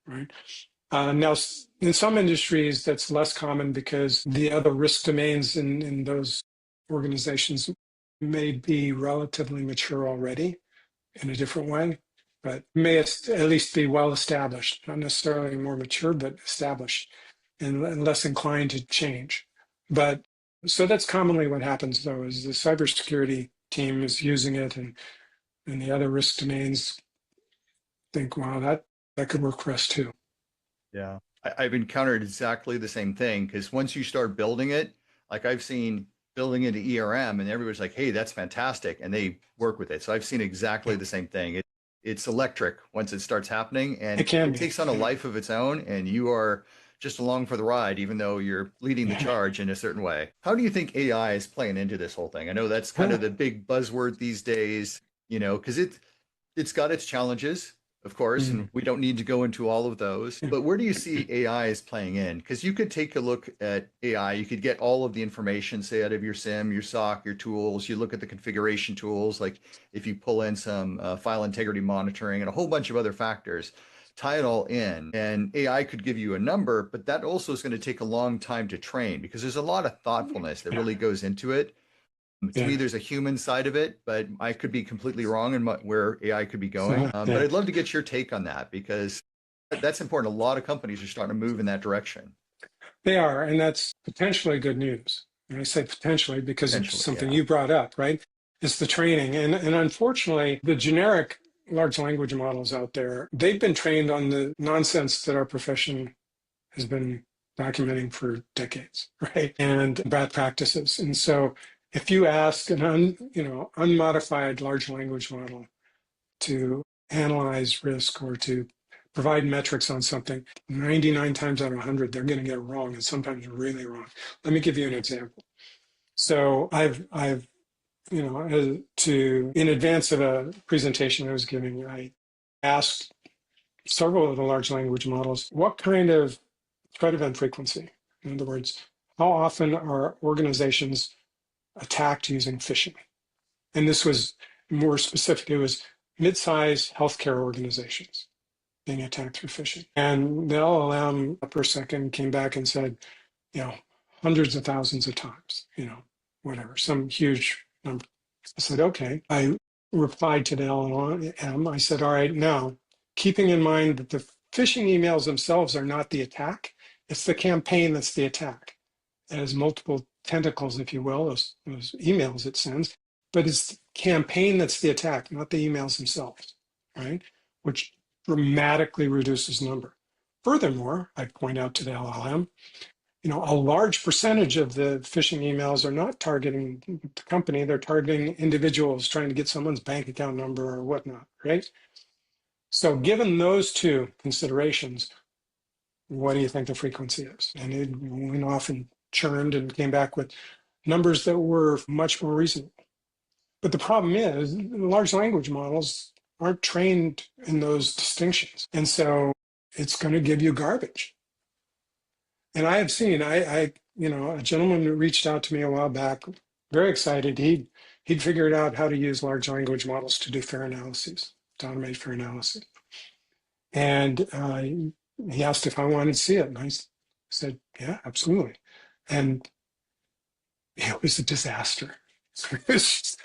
right? Now, in some industries, that's less common because the other risk domains in those organizations may be relatively mature already in a different way, but may at least be well established, not necessarily more mature, but established and less inclined to change. But so that's commonly what happens, though, is the cybersecurity team is using it, and the other risk domains think, wow, that could work for us too. Yeah. I've encountered exactly the same thing because once you start building it, like I've seen building into ERM and everybody's like, hey, that's fantastic. And they work with it. So I've seen exactly Yeah, the same thing. It's electric once it starts happening it and can it be. takes on a Yeah, life of its own. And you are just along for the ride, even though you're leading the yeah. charge in a certain way. How do you think AI is playing into this whole thing? I know that's kind of the big buzzword these days, because it's got its challenges, of course, Mm. and we don't need to go into all of those. Yeah. But where do you see AI is playing in? Because you could take a look at AI, you could get all of the information, say, out of your SIM, your SOC, your tools. You look at the configuration tools, like if you pull in some file integrity monitoring and a whole bunch of other factors, tie it all in, and AI could give you a number, but that also is going to take a long time to train because there's a lot of thoughtfulness that Yeah. really goes into it. To me, Yeah. there's a human side of it, but I could be completely wrong in where AI could be going. So, But yeah, I'd love to get your take on that because that's important. A lot of companies are starting to move in that direction. they are. And that's potentially good news. And I say potentially because it's Potentially, something yeah. you brought up, right? It's the training. And unfortunately, the generic large language models out there, they've been trained on the nonsense that our profession has been documenting for decades, right? And bad practices. And so if you ask an unmodified large language model to analyze risk or to provide metrics on something, 99 times out of 100, they're going to get it wrong and sometimes really wrong. Let me give you an example. So in advance of a presentation I was giving, I asked several of the large language models, what kind of threat event frequency? In other words, how often are organizations attacked using phishing? And this was more specific. It was mid-sized healthcare organizations being attacked through phishing. And the LLM per second came back and said, you know, hundreds of thousands of times, whatever, some huge number. I said, okay. I replied to the LLM. I said, all right, now, keeping in mind that the phishing emails themselves are not the attack, it's the campaign that's the attack. It has multiple tentacles, if you will, those emails it sends, but it's the campaign that's the attack, not the emails themselves, right? Which dramatically reduces number. Furthermore, I point out to the LLM, a large percentage of the phishing emails are not targeting the company, they're targeting individuals trying to get someone's bank account number or whatnot, right? So given those two considerations, what do you think the frequency is? And it went off and churned and came back with numbers that were much more reasonable. But the problem is large language models aren't trained in those distinctions. And so it's going to give you garbage. And I have seen, a gentleman who reached out to me a while back, very excited. He'd figured out how to use large language models to do fair analyses, to automate fair analysis. And he asked if I wanted to see it. And I said, yeah, absolutely. And it was a disaster. It was just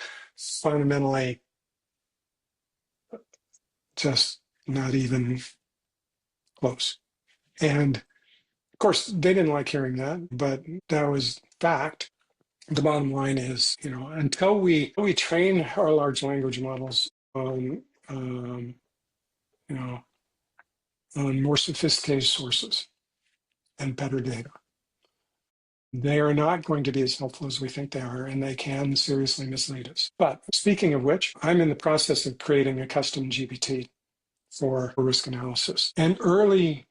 fundamentally just not even close. And of course, they didn't like hearing that, but that was fact. The bottom line is, until we train our large language models on, you know, on more sophisticated sources and better data, they are not going to be as helpful as we think they are, and they can seriously mislead us. But speaking of which, I'm in the process of creating a custom GPT for risk analysis, and early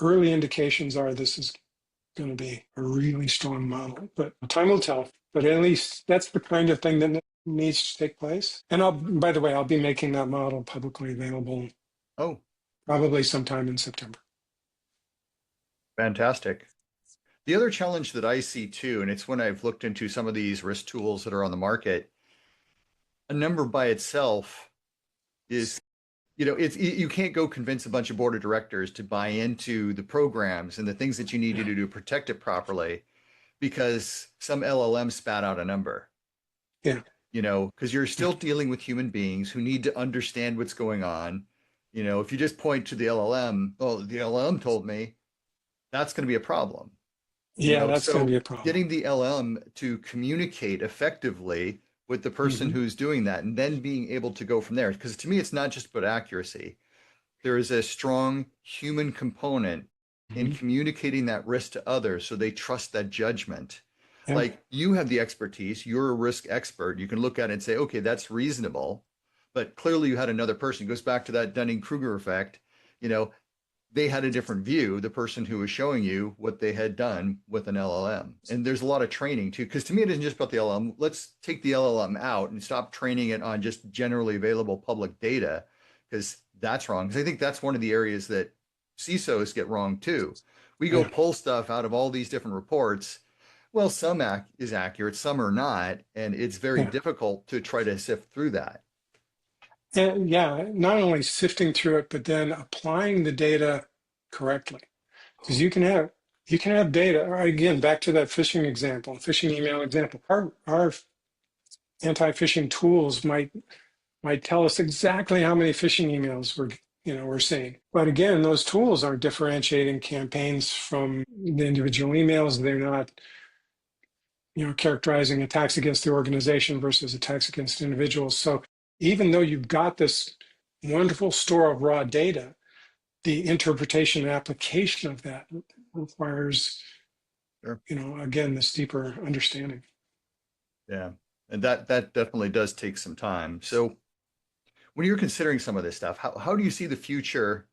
indications are this is going to be a really strong model, but time will tell. But at least that's the kind of thing that needs to take place. And by the way, I'll be making that model publicly available Oh, probably sometime in September. fantastic. The other challenge that I see too, and it's when I've looked into some of these risk tools that are on the market, a number by itself is, it's you can't go convince a bunch of board of directors to buy into the programs and the things that you need to Yeah. do to protect it properly because some LLM spat out a number. Yeah. Because you're Yeah. still dealing with human beings who need to understand what's going on. If you just point to the LLM, oh, the LLM told me, that's going to be a problem. Yeah, that's going to So be a problem. getting the LLM to communicate effectively with the person Hmm. who's doing that and then being able to go from there. Because to me, it's not just about accuracy. There is a strong human component in Hmm. communicating that risk to others so they trust that judgment. Yeah. Like you have the expertise, you're a risk expert. You can look at it and say, okay, that's reasonable. But clearly you had another person. It goes back to that Dunning-Kruger effect. You know, they had a different view, the person who was showing you what they had done with an LLM. And there's a lot of training too, because to me, it isn't just about the LLM. Let's take the LLM out and stop training it on just generally available public data. because that's wrong. Because I think that's one of the areas that CISOs get wrong too. We go Yeah. pull stuff out of all these different reports. Well, some is accurate, some are not, and it's very Yeah. difficult to try to sift through that. And yeah, not only sifting through it, but then applying the data correctly. Because you can have data. Or again, back to that phishing example, phishing email example. Our anti-phishing tools might tell us exactly how many phishing emails we're seeing. But again, those tools aren't differentiating campaigns from the individual emails. They're not, characterizing attacks against the organization versus attacks against individuals. So even though you've got this wonderful store of raw data, the interpretation and application of that requires, Sure. again, this deeper understanding. Yeah. And that definitely does take some time. So when you're considering some of this stuff, how do you see the future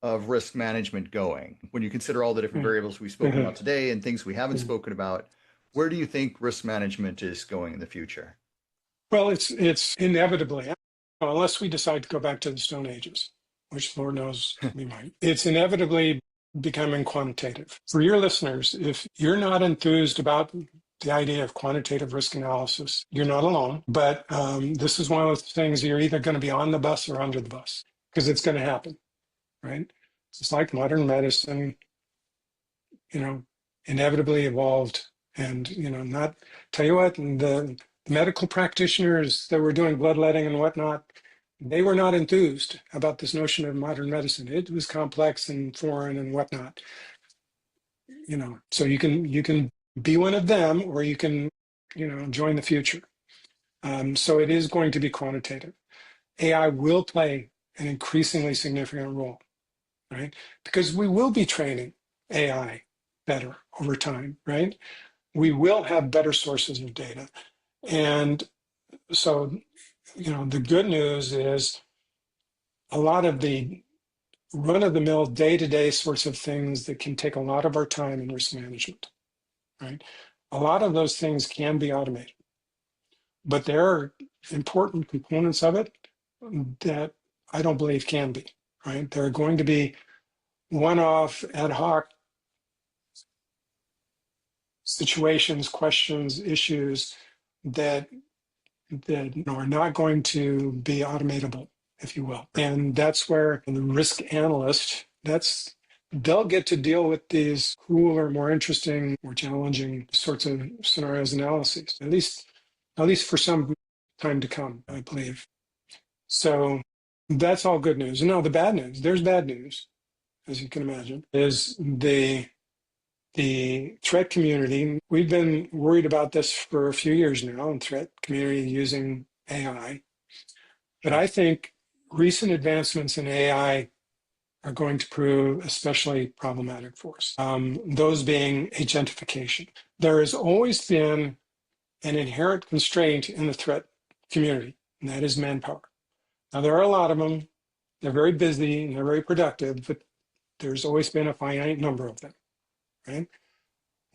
of risk management going? When you consider all the different variables we've spoken about today and things we haven't spoken about, where do you think risk management is going in the future? Well, it's inevitably, unless we decide to go back to the Stone Ages, which Lord knows we might, it's inevitably becoming quantitative. For your listeners, if you're not enthused about the idea of quantitative risk analysis, you're not alone. But this is one of the things you're either going to be on the bus or under the bus, because it's going to happen, right? It's like modern medicine, inevitably evolved, and not tell you what, the medical practitioners that were doing bloodletting and whatnot, they were not enthused about this notion of modern medicine. It was complex and foreign and whatnot. So you can be one of them, or you can join the future. So it is going to be quantitative. AI will play an increasingly significant role, right? Because we will be training AI better over time, right? We will have better sources of data. And so, the good news is a lot of the run-of-the-mill day-to-day sorts of things that can take a lot of our time in risk management, right? A lot of those things can be automated, but there are important components of it that I don't believe can be, right? There are going to be one-off ad hoc situations, questions, issues that are not going to be automatable, if you will. And that's where the risk analyst, they'll get to deal with these cooler, more interesting, more challenging sorts of scenarios analyses, at least for some time to come, I believe. So that's all good news. Now the bad news, there's bad news, as you can imagine, is the threat community. We've been worried about this for a few years now, and threat community using AI. But Sure. I think recent advancements in AI are going to prove especially problematic for us. Those being agentification. There has always been an inherent constraint in the threat community, and that is manpower. Now, there are a lot of them. They're very busy and they're very productive, but there's always been a finite number of them, right?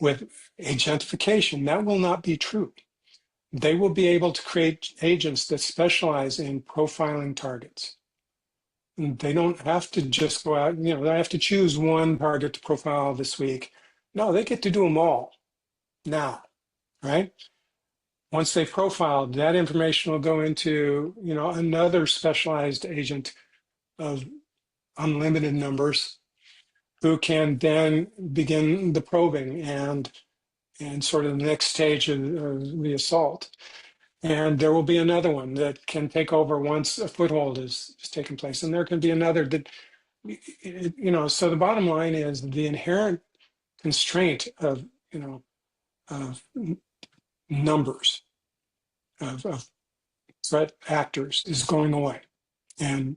With agentification, that will not be true. They will be able to create agents that specialize in profiling targets. And they don't have to just go out, they have to choose one target to profile this week. No, they get to do them all now, right? Once they've profiled, that information will go into, another specialized agent of unlimited numbers who can then begin the probing and sort of the next stage of the assault. And there will be another one that can take over once a foothold is taken place. And there can be another that, so the bottom line is the inherent constraint of numbers of threat actors is going away. And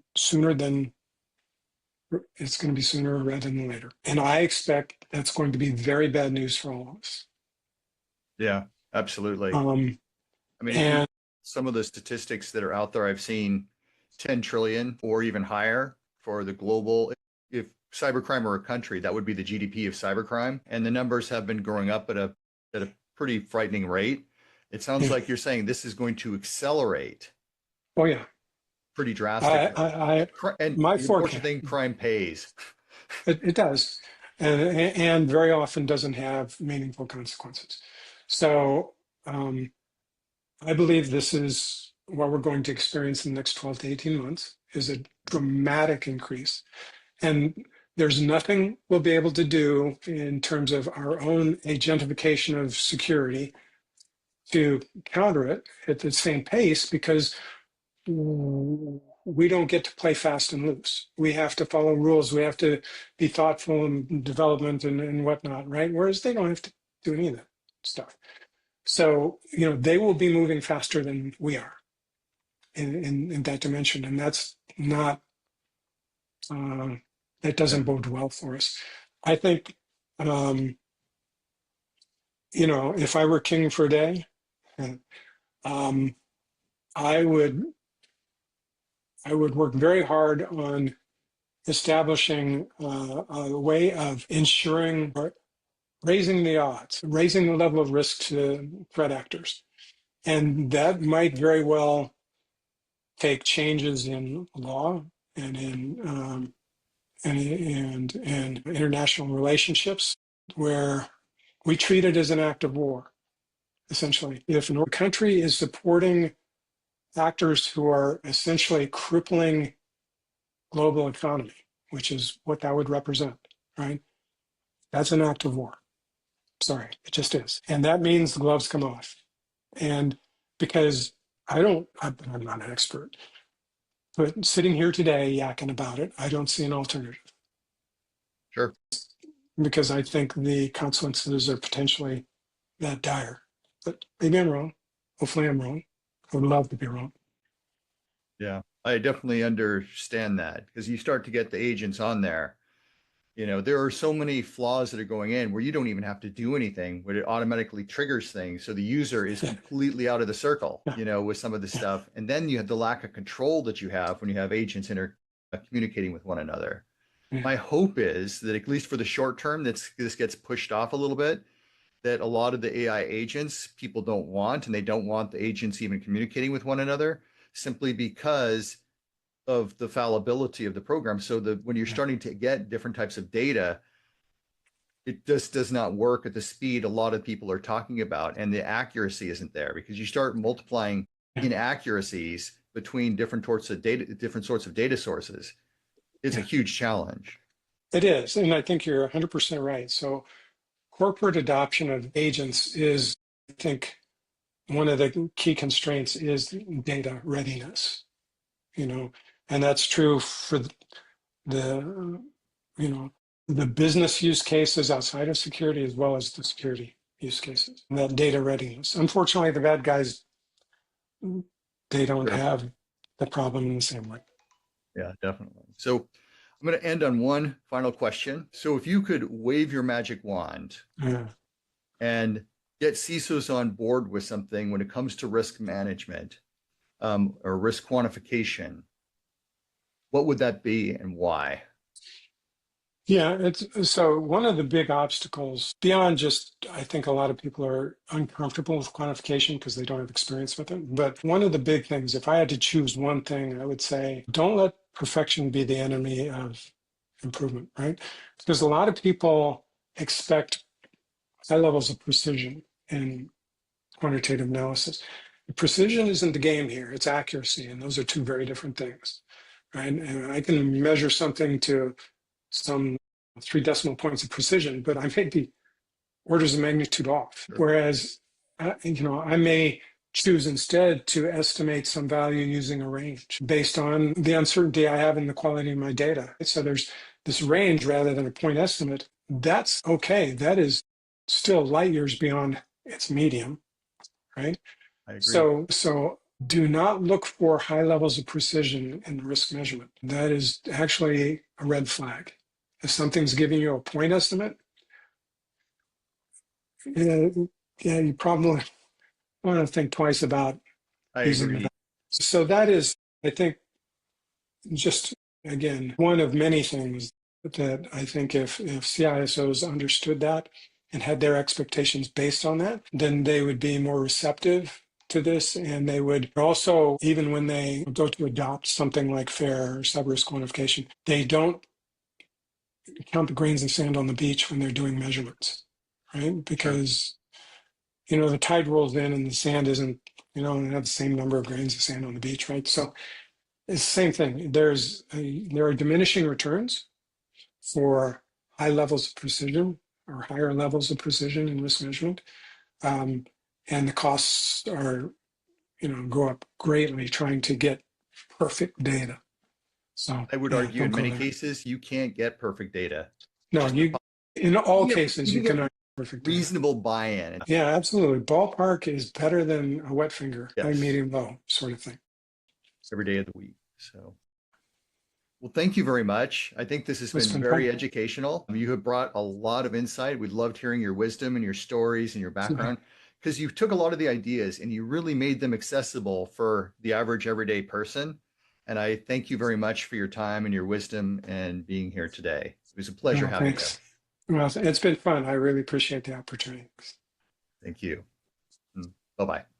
it's going to be sooner rather than later. And I expect that's going to be very bad news for all of us. Yeah, absolutely. Um, I mean, if you and some of the statistics that are out there, I've seen 10 trillion or even higher for the global. If cybercrime were a country, that would be the GDP of cybercrime. And the numbers have been growing up at a pretty frightening rate. It sounds yeah, like you're saying this is going to accelerate oh yeah, pretty I, drastically. I, I And my the unfortunate forecast, thing, crime pays. it does, and very often doesn't have meaningful consequences. So I believe this is what we're going to experience in the next 12 to 18 months is a dramatic increase. And there's nothing we'll be able to do in terms of our own agentification of security to counter it at the same pace because we don't get to play fast and loose. We have to follow rules. We have to be thoughtful in development and whatnot, right? Whereas they don't have to do any of that stuff. So, they will be moving faster than we are in that dimension. And that's not, that Yeah. doesn't bode well for us. I think, if I were king for a day, um, I would I would work very hard on establishing a way of ensuring or raising the odds, raising the level of risk to threat actors. And that might very well take changes in law and in and international relationships where we treat it as an act of war, essentially. If a country is supporting actors who are essentially crippling global economy, which is what that would represent, right? That's an act of war. Sorry, it just is. And that means the gloves come off. And because I'm not an expert, but sitting here today yakking about it, I don't see an alternative Sure. because I think the consequences are potentially that dire. But maybe I'm wrong. Hopefully I'm wrong. I would love to be wrong. Yeah. I definitely understand that because you start to get the agents on there. There are so many flaws that are going in where you don't even have to do anything, but it automatically triggers things. So the user is Yeah, completely out of the circle, yeah, with some of the yeah, stuff. And then you have the lack of control that you have when you have agents communicating with one another. yeah. My hope is that at least for the short term, this gets pushed off a little bit, that a lot of the AI agents people don't want, and they don't want the agents even communicating with one another simply because of the fallibility of the program. So that when you're Yeah. starting to get different types of data, it just does not work at the speed a lot of people are talking about, and the accuracy isn't there because you start multiplying Yeah. inaccuracies between different sorts of data sources. It's a Yeah. huge challenge. It is. And I think you're 100% right. So corporate adoption of agents is, I think, one of the key constraints is data readiness, and that's true for the, you know, the business use cases outside of security as well as the security use cases. That data readiness. Unfortunately, the bad guys, they don't Sure. have the problem in the same way. Yeah, definitely. So I'm going to end on one final question. So if you could wave your magic wand Yeah. and get CISOs on board with something when it comes to risk management, or risk quantification, what would that be and why? Yeah, it's so one of the big obstacles beyond just I think a lot of people are uncomfortable with quantification because they don't have experience with it. But one of the big things, if I had to choose one thing, I would say don't let perfection be the enemy of improvement, right? Because a lot of people expect high levels of precision in quantitative analysis. Precision isn't the game here, it's accuracy, and those are two very different things, right? And I can measure something to some 3 decimal points of precision, but I may be orders of magnitude off. Sure. Whereas, I may choose instead to estimate some value using a range based on the uncertainty I have in the quality of my data. So there's this range rather than a point estimate. That's okay. That is still light years beyond its medium, right? I agree. So do not look for high levels of precision in risk measurement. That is actually a red flag. If something's giving you a point estimate, yeah, yeah, you probably want to think twice about I using the agree. value. So that is, I think, just again, one of many things that I think if CISOs understood that and had their expectations based on that, then they would be more receptive to this, and they would also, even when they go to adopt something like FAIR or cyber risk quantification, they don't count the grains of sand on the beach when they're doing measurements, right? Sure. Because, the tide rolls in and the sand isn't, and have the same number of grains of sand on the beach, right? So it's the same thing. There are diminishing returns for high levels of precision or higher levels of precision in risk measurement. And the costs are, go up greatly trying to get perfect data. So I would yeah, argue don't in go many there. cases, you can't get perfect data. No, Just in all you cases, you get cannot get perfect data. reasonable buy-in. Yeah, absolutely. Ballpark is better than a wet finger, high, Yes, medium, low sort of thing. every day of the week. So, well, thank you very much. I think this has It's been been very fun. educational. You have brought a lot of insight. We loved hearing your wisdom and your stories and your background because you took a lot of the ideas and you really made them accessible for the average everyday person. And I thank you very much for your time and your wisdom and being here today. It was a pleasure No, having you. thanks. Well, it's been fun. I really appreciate the opportunity. Thank you. Bye bye.